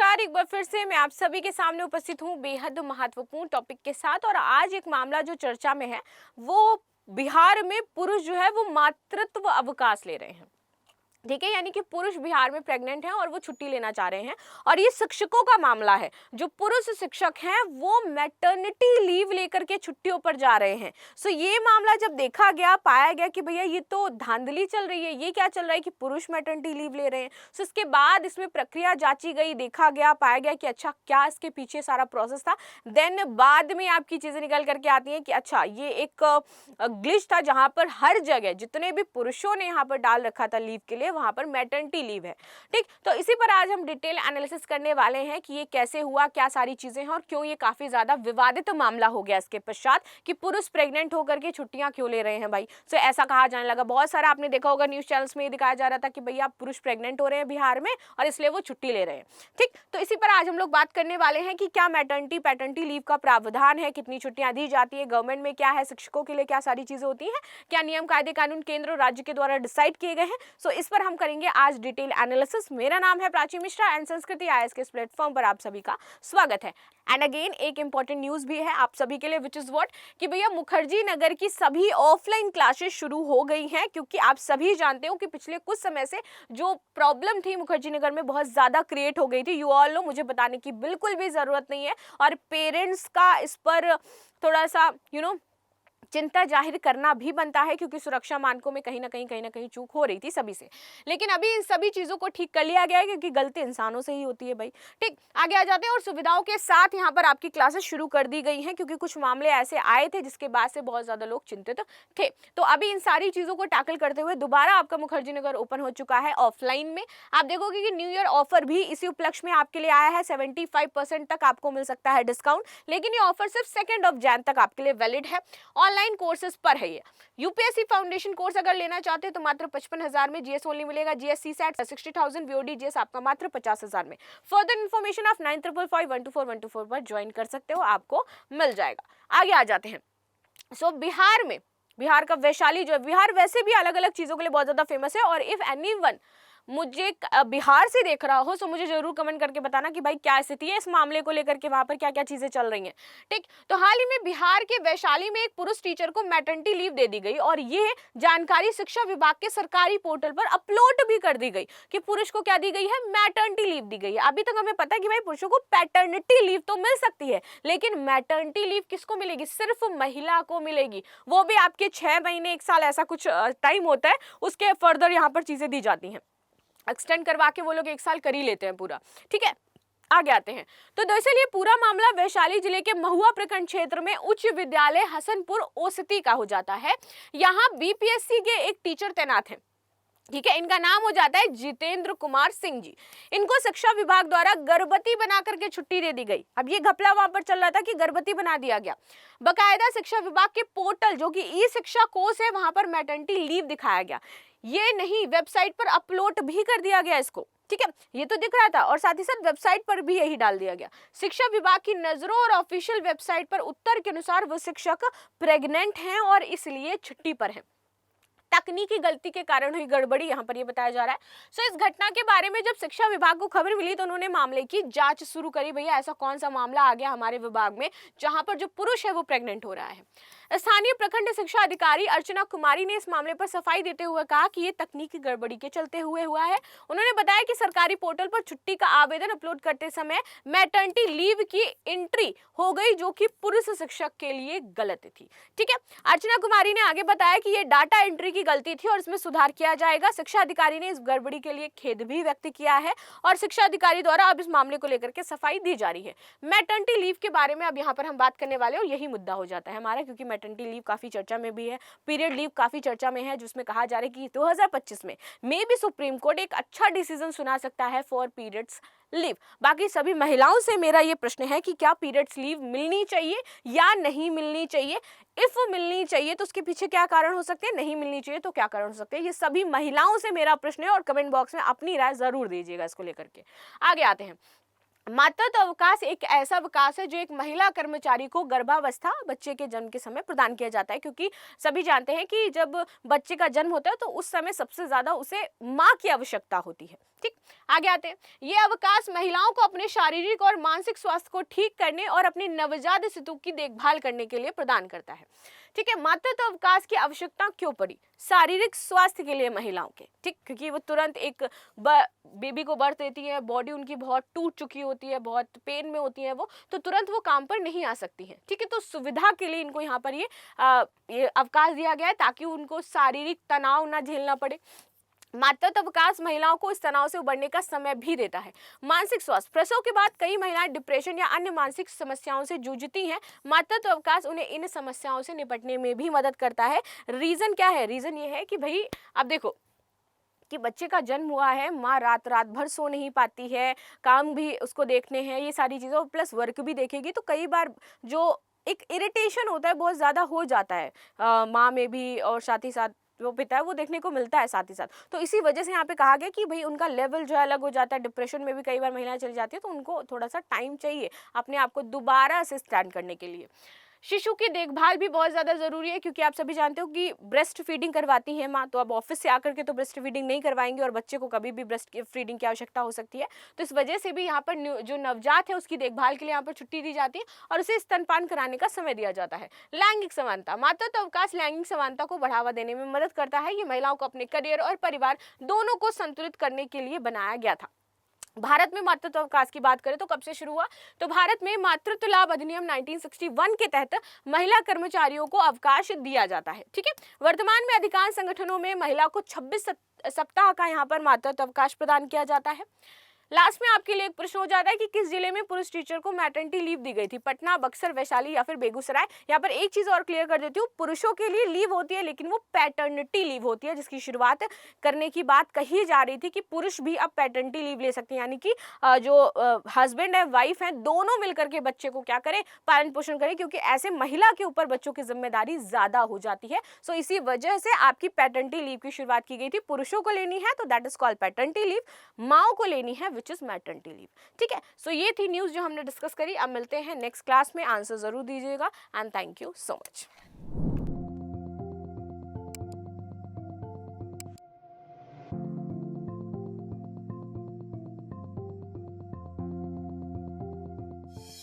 नमस्कार, एक बार फिर से मैं आप सभी के सामने उपस्थित हूँ बेहद महत्वपूर्ण टॉपिक के साथ। और आज एक मामला जो चर्चा में है वो बिहार में पुरुष जो है वो मातृत्व अवकाश ले रहे हैं। ठीक है, यानी कि पुरुष बिहार में प्रेग्नेंट हैं और वो छुट्टी लेना चाह रहे हैं। और ये शिक्षकों का मामला है, जो पुरुष शिक्षक हैं वो मैटरनिटी लीव लेकर के छुट्टियों पर जा रहे हैं। सो ये मामला जब देखा गया, पाया गया कि भैया ये तो धांधली चल रही है, ये क्या चल रहा है कि पुरुष मैटरनिटी लीव ले रहे हैं। सो इसके बाद इसमें प्रक्रिया जांची गई, देखा गया, पाया गया कि अच्छा क्या इसके पीछे सारा प्रोसेस था। देन बाद में आपकी चीजें निकल करके आती हैं कि अच्छा ये एक ग्लिच था, जहां पर हर जगह जितने भी पुरुषों ने यहाँ पर डाल रखा था लीव के लिए वहां पर मैटरनिटी लीव है। ठीक, तो इसी पर आज हम डिटेल एनालिसिस करने वाले हैं कि ये कैसे हुआ, क्या सारी चीजें हैं और क्यों ये काफी ज्यादा विवादित मामला हो गया इसके पश्चात कि पुरुष प्रेग्नेंट होकर के छुट्टियां क्यों ले रहे हैं भाई। सो ऐसा कहा जाने लगा, बहुत सारा आपने देखा होगा न्यूज चैनल्स में ये दिखाया जा रहा था कि भैया पुरुष प्रेग्नेंट हो रहे हैं बिहार में और इसलिए वो छुट्टी ले रहे हैं। ठीक, तो इसी पर आज हम लोग बात करने वाले हैं कि क्या मैटरनिटी पैटर्निटी लीव का प्रावधान है, कितनी छुट्टियां दी जाती है, गवर्नमेंट में क्या है, शिक्षकों के लिए क्या सारी चीजें होती हैं, क्या नियम कायदे कानून केंद्र और राज्य के द्वारा डिसाइड किए गए हैं। सो इस पर हम करेंगे आज डिटेल एनालिसिस। मेरा नाम है प्राची मिश्रा एंड संस्कृति आईएएस के इस प्लेटफॉर्म पर आप सभी का स्वागत है। एंड अगेन एक इंपॉर्टेंट न्यूज भी है आप सभी के लिए, विच इज व्हाट कि भैया मुखर्जी नगर की सभी ऑफलाइन क्लासेस शुरू हो गई हैं, क्योंकि आप सभी जानते हो कि पिछले कुछ समय से जो प्रॉब्लम थी मुखर्जी नगर में बहुत ज्यादा क्रिएट हो गई थी। यू ऑल नो, मुझे बताने की बिल्कुल भी जरूरत नहीं है और पेरेंट्स का इस पर थोड़ा सा चिंता जाहिर करना भी बनता है, क्योंकि सुरक्षा मानकों में कहीं ना कहीं चूक हो रही थी सभी से। लेकिन अभी इन सभी चीजों को ठीक कर लिया गया है, क्योंकि गलती इंसानों से ही होती है भाई। ठीक, आगे आ जाते हैं और सुविधाओं के साथ यहाँ पर आपकी क्लासेस शुरू कर दी गई हैं, क्योंकि कुछ मामले ऐसे आए थे जिसके बाद से बहुत ज्यादा लोग चिंतित थे। तो अभी इन सारी चीजों को टैकल करते हुए दोबारा आपका मुखर्जी नगर ओपन हो चुका है ऑफलाइन में। आप देखोगे कि न्यू ईयर ऑफर भी इसी उपलक्ष्य में आपके लिए आया है। 75% तक आपको मिल सकता है डिस्काउंट, लेकिन ये ऑफर सिर्फ 2 जैन तक आपके लिए वैलिड है। ऑनलाइन कोर्सेज पर है ये। यूपीएससी फाउंडेशन कोर्स अगर लेना चाहते हैं तो मात्र 55,000 में जीएस ओनली मिलेगा। जीएस सीसैट 60,000, वीओडी जीएस आपका मात्र 50,000 में। फर्दर इन्फॉर्मेशन आप 9355124124 पर ज्वाइन कर सकते हो, आपको मिल जाएगा। आगे आ जाते हैं। सो बिहार का वैशाली जो है, बिहार वैसे भी अलग अलग चीजों के लिए बहुत ज्यादा फेमस है। और इफ एनीवन मुझे बिहार से देख रहा हो तो मुझे जरूर कमेंट करके बताना कि भाई क्या स्थिति है इस मामले को लेकर के, वहां पर क्या क्या चीजें चल रही हैं। ठीक, तो हाल ही में बिहार के वैशाली में एक पुरुष टीचर को मैटरनिटी लीव दे दी गई और ये जानकारी शिक्षा विभाग के सरकारी पोर्टल पर अपलोड भी कर दी गई कि पुरुष को क्या दी गई है, मैटरनिटी लीव दी गई है। अभी तक हमें पता है कि भाई पुरुषों को पैटर्निटी लीव तो मिल सकती है, लेकिन मैटरनिटी लीव किसको मिलेगी, सिर्फ महिला को मिलेगी। वो भी आपके 6 महीने 1 साल ऐसा कुछ टाइम होता है, उसके फर्दर यहाँ पर चीजें दी जाती हैं। एक्सटेंड करवा के वो लोग 1 साल कर ही लेते हैं पूरा। ठीक है, आगे आते हैं। तो दरअसल ये पूरा मामला वैशाली जिले के महुआ प्रखंड क्षेत्र में उच्च विद्यालय हसनपुर ओसती का हो जाता है। यहाँ बीपीएससी के एक टीचर तैनात हैं। ठीक है, इनका नाम हो जाता है जितेंद्र कुमार सिंह जी। इनको शिक्षा विभाग द्वारा गर्भवती बना करके छुट्टी दे दी गई। अब ये घपला वहां पर चल रहा था कि गर्भवती बना दिया गया। बकायदा शिक्षा विभाग के पोर्टल जो कि ई शिक्षा कोष है वहां पर मैटरनिटी लीव दिखाया गया। ये नहीं, वेबसाइट पर अपलोड भी कर दिया गया इसको। ठीक है, ये तो दिख रहा था और साथ ही साथ वेबसाइट पर भी यही डाल दिया गया। शिक्षा विभाग की नजरों और ऑफिशियल वेबसाइट पर उत्तर के अनुसार वो शिक्षक प्रेग्नेंट हैं और इसलिए छुट्टी पर हैं। तकनीकी गलती के कारण हुई गड़बड़ी यहाँ पर ये बताया जा रहा है। सो इस घटना के बारे में जब शिक्षा विभाग को खबर मिली तो उन्होंने मामले की जांच शुरू करी। भैया ऐसा कौन सा मामला आ गया हमारे विभाग में जहां पर जो पुरुष है वो प्रेग्नेंट हो रहा है। स्थानीय प्रखंड शिक्षा अधिकारी अर्चना कुमारी ने इस मामले पर सफाई देते हुए कहा कि ये तकनीकी गड़बड़ी के चलते हुए हुआ है। उन्होंने बताया कि सरकारी पोर्टल पर छुट्टी का आवेदन अपलोड करते समय मैटरनिटी लीव की एंट्री हो गई, जो कि पुरुष शिक्षक के लिए गलत थी। ठीक है, अर्चना कुमारी ने आगे बताया कि ये डाटा एंट्री की गलती थी और इसमें सुधार किया जाएगा। शिक्षा अधिकारी ने इस गड़बड़ी के लिए खेद भी व्यक्त किया है और शिक्षा अधिकारी द्वारा अब इस मामले को लेकर के सफाई दी जा रही है। मैटरनिटी लीव के बारे में अब यहाँ पर हम बात करने वाले और यही मुद्दा हो जाता है हमारा, क्योंकि मैटरनिटी लीव काफी चर्चा में भी है, पीरियड लीव काफी चर्चा में है, जिसमें कहा जा रहा है कि 2025 में मे भी सुप्रीम कोर्ट एक अच्छा डिसीजन सुना सकता है फॉर पीरियड्स लीव। बाकी सभी महिलाओं से मेरा ये प्रश्न है कि क्या पीरियड्स लीव मिलनी चाहिए या नहीं मिलनी चाहिए। इफ मिलनी चाहिए तो उसके पीछे क्या कारण हो सकते हैं, नहीं मिलनी चाहिए तो क्या कारण हो सकते हैं, ये सभी महिलाओं से मेरा प्रश्न है और कमेंट बॉक्स में अपनी राय जरूर दीजिएगा इसको लेकर के। आगे आते हैं। मातृत्व अवकाश एक ऐसा अवकाश है जो एक महिला कर्मचारी को गर्भावस्था बच्चे के जन्म के समय प्रदान किया जाता है, क्योंकि सभी जानते हैं कि जब बच्चे का जन्म होता है तो उस समय सबसे ज्यादा उसे माँ की आवश्यकता होती है। ठीक, आगे आते हैं। ये अवकाश महिलाओं को अपने शारीरिक और मानसिक स्वास्थ्य को ठीक करने और अपनी नवजात शिशु की देखभाल करने के लिए प्रदान करता है। ठीक है, मातृत्व अवकाश की आवश्यकता क्यों पड़ी? शारीरिक स्वास्थ्य के लिए महिलाओं के, ठीक, क्योंकि वो तुरंत एक बेबी को बर्थ देती है, बॉडी उनकी बहुत टूट चुकी होती है, बहुत पेन में होती है वो, तो तुरंत वो काम पर नहीं आ सकती है। ठीक है, तो सुविधा के लिए इनको यहाँ पर ये अवकाश दिया गया है ताकि उनको शारीरिक तनाव ना झेलना पड़े। मातृत्व अवकाश महिलाओं को इस तनाव से उबरने का समय भी देता है। मानसिक स्वास्थ्य, प्रसव के बाद कई महिलाएं डिप्रेशन या अन्य मानसिक समस्याओं से जूझती हैं। मातृत्व अवकाश उन्हें इन समस्याओं से निपटने में भी मदद करता है। रीजन क्या है? रीजन ये है कि भाई अब देखो कि बच्चे का जन्म हुआ है, माँ रात रात भर सो नहीं पाती है, काम भी उसको देखने हैं, ये सारी चीज़ें प्लस वर्क भी देखेगी, तो कई बार जो एक इरिटेशन होता है बहुत ज़्यादा हो जाता है माँ में भी, और साथ ही साथ वो पिता है वो देखने को मिलता है साथ ही साथ। तो इसी वजह से यहाँ पे कहा गया कि भाई उनका लेवल जो है अलग हो जाता है, डिप्रेशन में भी कई बार महिलाएं चली जाती है, तो उनको थोड़ा सा टाइम चाहिए अपने आप को दोबारा से स्टैंड करने के लिए। शिशु की देखभाल भी बहुत ज़्यादा ज़रूरी है, क्योंकि आप सभी जानते हो कि ब्रेस्ट फीडिंग करवाती है माँ, तो अब ऑफिस से आकर के तो ब्रेस्ट फीडिंग नहीं करवाएंगे और बच्चे को कभी भी ब्रेस्ट फीडिंग की आवश्यकता हो सकती है। तो इस वजह से भी यहाँ पर जो नवजात है उसकी देखभाल के लिए यहाँ पर छुट्टी दी जाती है और उसे स्तनपान कराने का समय दिया जाता है। लैंगिक समानता, मातृत्व अवकाश लैंगिक समानता को बढ़ावा देने में मदद करता है। ये महिलाओं को अपने करियर और परिवार दोनों को संतुलित करने के लिए बनाया गया था। भारत में मातृत्व अवकाश की बात करें तो कब से शुरू हुआ? तो भारत में मातृत्व लाभ अधिनियम 1961 के तहत महिला कर्मचारियों को अवकाश दिया जाता है। ठीक है, वर्तमान में अधिकांश संगठनों में महिला को 26 सप्ताह का यहाँ पर मातृत्व अवकाश प्रदान किया जाता है। लास्ट में आपके लिए एक प्रश्न हो जाता है कि किस जिले में पुरुष टीचर को मैटरनिटी लीव दी गई थी? पटना, बक्सर, वैशाली या फिर बेगूसराय? यहाँ पर एक चीज और क्लियर कर देती हूँ, पुरुषों के लिए लीव होती है लेकिन वो पैटर्निटी लीव होती है, जिसकी शुरुआत करने की बात कही जा रही थी कि पुरुष भी अब पैटर्निटी लीव ले सकते हैं, यानी कि जो हस्बैंड है वाइफ है दोनों मिलकर के बच्चे को क्या करें, पालन पोषण करें, क्योंकि ऐसे महिला के ऊपर बच्चों की जिम्मेदारी ज्यादा हो जाती है। सो इसी वजह से आपकी पैटर्निटी लीव की शुरुआत की गई थी। पुरुषों को लेनी है तो that is called paternity leave, माओ को लेनी है विच इज मैटरनिटी लीव। ठीक है, सो ये थी न्यूज जो हमने डिस्कस करी। अब मिलते हैं नेक्स्ट क्लास में, आंसर जरूर दीजिएगा and thank you so much.